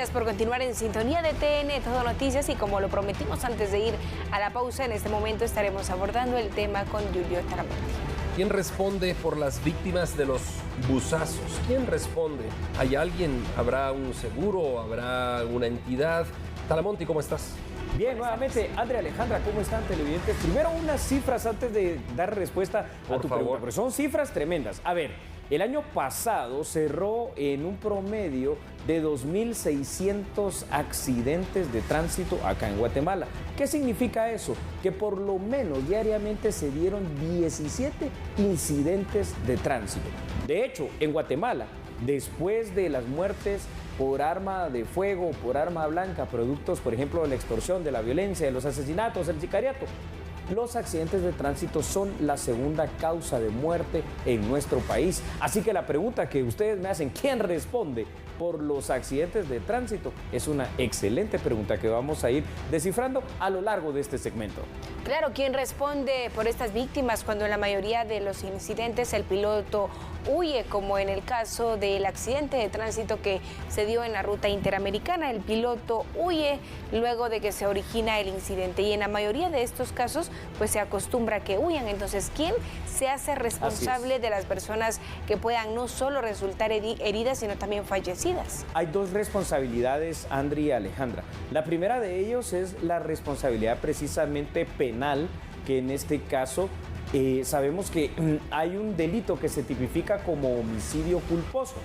Gracias por continuar en sintonía de TN Todo Noticias y como lo prometimos antes de ir a la pausa, en este momento estaremos abordando el tema con Julio Taramonti. ¿Quién responde por las víctimas de los buzazos? ¿Quién responde? ¿Hay alguien? ¿Habrá un seguro? ¿Habrá una entidad? Taramonti, ¿cómo estás? Bien, nuevamente, Andrea, Alejandra, ¿cómo están, televidentes? Primero, unas cifras antes de dar respuesta a tu pregunta, porque son cifras tremendas. A ver, el año pasado cerró en un promedio de 2.600 accidentes de tránsito acá en Guatemala. ¿Qué significa eso? Que por lo menos diariamente se dieron 17 incidentes de tránsito. De hecho, en Guatemala, después de las muertes por arma de fuego, por arma blanca, productos, por ejemplo, de la extorsión, de la violencia, de los asesinatos, el sicariato, los accidentes de tránsito son la segunda causa de muerte en nuestro país. Así que la pregunta que ustedes me hacen, ¿quién responde por los accidentes de tránsito? Es una excelente pregunta que vamos a ir descifrando a lo largo de este segmento. Claro, ¿quién responde por estas víctimas cuando en la mayoría de los incidentes el piloto huye, como en el caso del accidente de tránsito que se dio en la ruta interamericana? El piloto huye luego de que se origina el incidente y en la mayoría de estos casos pues se acostumbra a que huyan. Entonces, ¿quién se hace responsable de las personas que puedan no solo resultar heridas, sino también fallecidas? Hay dos responsabilidades, Andrea y Alejandra. La primera de ellos es la responsabilidad precisamente penal, que en este caso sabemos que hay un delito que se tipifica como homicidio culposo,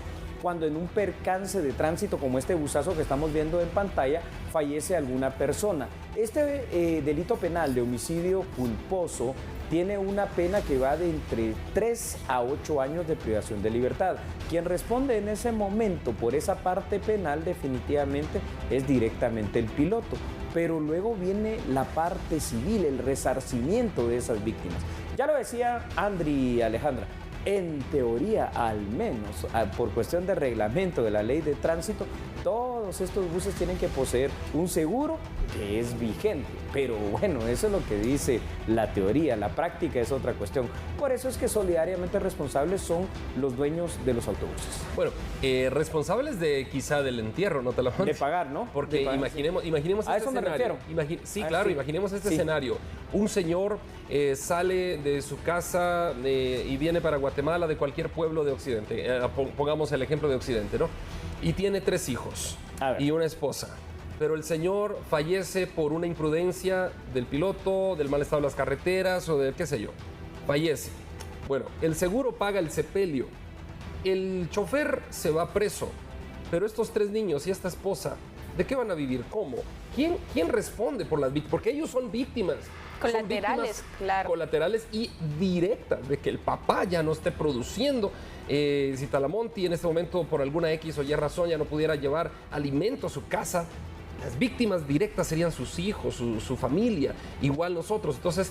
cuando en un percance de tránsito como este buzazo que estamos viendo en pantalla fallece alguna persona. Este delito penal de homicidio culposo tiene una pena que va de entre 3 a 8 años de privación de libertad. Quien responde en ese momento por esa parte penal definitivamente es directamente el piloto. Pero luego viene la parte civil, el resarcimiento de esas víctimas. Ya lo decía Andri y Alejandra, en teoría al menos, por cuestión de reglamento de la ley de tránsito, todos estos buses tienen que poseer un seguro que es vigente. Pero bueno, eso es lo que dice la teoría, la práctica es otra cuestión. Por eso es que solidariamente responsables son los dueños de los autobuses. Bueno, responsables de quizá del entierro, ¿no te lo De pagar, ¿no? Porque imaginemos a este eso me escenario. refiero. Sí, claro, imaginemos este escenario. Un señor sale de su casa y viene para Guatemala de cualquier pueblo de Occidente. Pongamos el ejemplo de Occidente, ¿no? Y tiene 3 hijos y una esposa. Pero el señor fallece por una imprudencia del piloto, del mal estado de las carreteras o de qué sé yo. Fallece. Bueno, el seguro paga el sepelio. El chofer se va preso. Pero estos 3 niños y esta esposa, ¿de qué van a vivir? ¿Cómo? ¿Quién responde por las víctimas? Porque ellos son víctimas. Colaterales, claro. Colaterales y directas de que el papá ya no esté produciendo. Si Taramonti en este momento por alguna X o Y razón ya no pudiera llevar alimento a su casa, las víctimas directas serían sus hijos, su familia, igual nosotros. Entonces,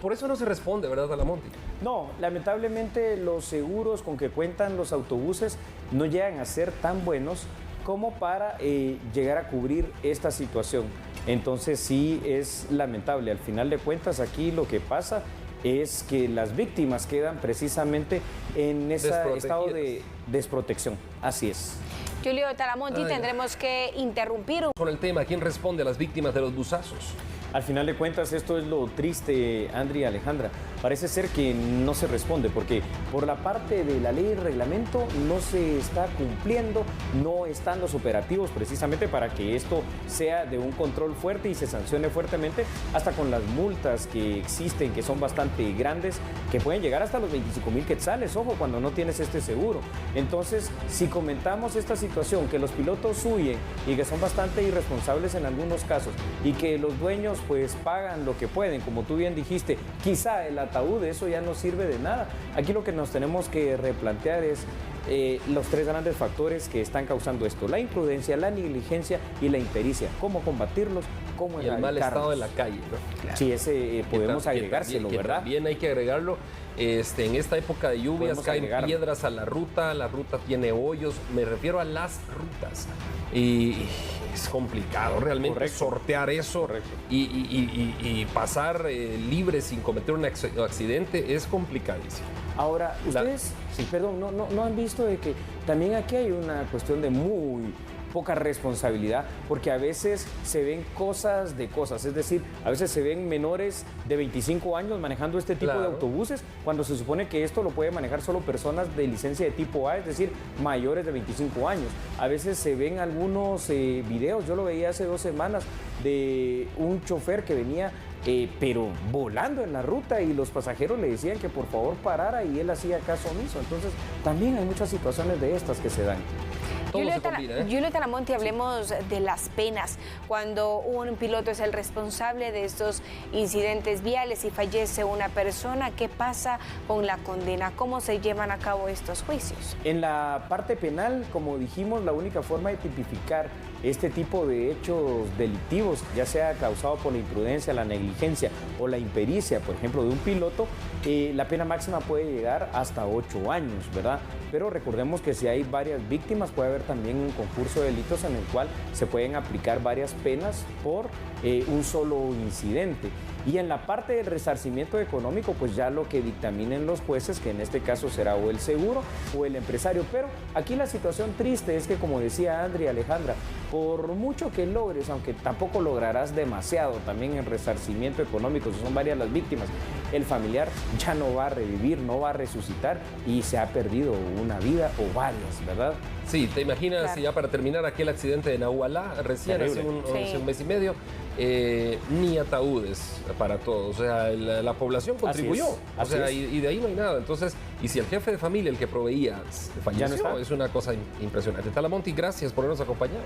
por eso no se responde, ¿verdad, Taramonti? No, lamentablemente los seguros con que cuentan los autobuses no llegan a ser tan buenos como para llegar a cubrir esta situación. Entonces sí es lamentable. Al final de cuentas aquí lo que pasa es que las víctimas quedan precisamente en ese estado de desprotección. Así es. Julio Taramonti, tendremos que interrumpir con el tema, ¿quién responde a las víctimas de los buzazos? Al final de cuentas, esto es lo triste, Andri y Alejandra. Parece ser que no se responde porque por la parte de la ley y reglamento no se está cumpliendo, no están los operativos precisamente para que esto sea de un control fuerte y se sancione fuertemente, hasta con las multas que existen, que son bastante grandes, que pueden llegar hasta los 25,000 quetzales, ojo, cuando no tienes este seguro. Entonces, si comentamos esta situación, que los pilotos huyen y que son bastante irresponsables en algunos casos y que los dueños pues pagan lo que pueden, como tú bien dijiste, quizá el ataúd, eso ya no sirve de nada. Aquí lo que nos tenemos que replantear es los 3 grandes factores que están causando esto: la imprudencia, la negligencia y la impericia. ¿Cómo combatirlos? ¿Cómo y el mal estado de la calle, ¿no? Claro. Sí, ese podemos agregárselo, ¿verdad? También hay que agregarlo. En esta época de lluvias caen piedras a la ruta tiene hoyos, me refiero a las rutas. Y es complicado realmente sortear eso y pasar libre sin cometer un accidente es complicadísimo. Ahora, ustedes, perdón, no han visto de que también aquí hay una cuestión de muy poca responsabilidad, porque a veces se ven cosas de cosas, es decir, a veces se ven menores de 25 años manejando este tipo de autobuses, cuando se supone que esto lo puede manejar solo personas de licencia de tipo A, es decir, mayores de 25 años. A veces se ven algunos videos, yo lo veía hace 2 semanas, de un chofer que venía pero volando en la ruta y los pasajeros le decían que por favor parara y él hacía caso omiso. Entonces también hay muchas situaciones de estas que se dan. Julieta Lamonti, hablemos de las penas. Cuando un piloto es el responsable de estos incidentes viales y fallece una persona, ¿qué pasa con la condena? ¿Cómo se llevan a cabo estos juicios? En la parte penal, como dijimos, la única forma de tipificar este tipo de hechos delictivos, ya sea causado por la imprudencia, la negligencia o la impericia, por ejemplo, de un piloto, la pena máxima puede llegar hasta 8 años, ¿verdad? Pero recordemos que si hay varias víctimas, puede haber también un concurso de delitos en el cual se pueden aplicar varias penas por un solo incidente. Y en la parte del resarcimiento económico, pues ya lo que dictaminen los jueces, que en este caso será o el seguro o el empresario. Pero aquí la situación triste es que, como decía Andrea, Alejandra, por mucho que logres, aunque tampoco lograrás demasiado también en resarcimiento económico, si son varias las víctimas, el familiar ya no va a revivir, no va a resucitar y se ha perdido una vida o varias, ¿verdad? Sí, te imaginas, ya para terminar, aquel accidente de Nahualá, recién hace un mes y medio, ni ataúdes para todos. O sea, la población contribuyó. Y de ahí no hay nada. Entonces, y si el jefe de familia, el que proveía, falleció, es una cosa impresionante. Talamonti, gracias por habernos acompañado.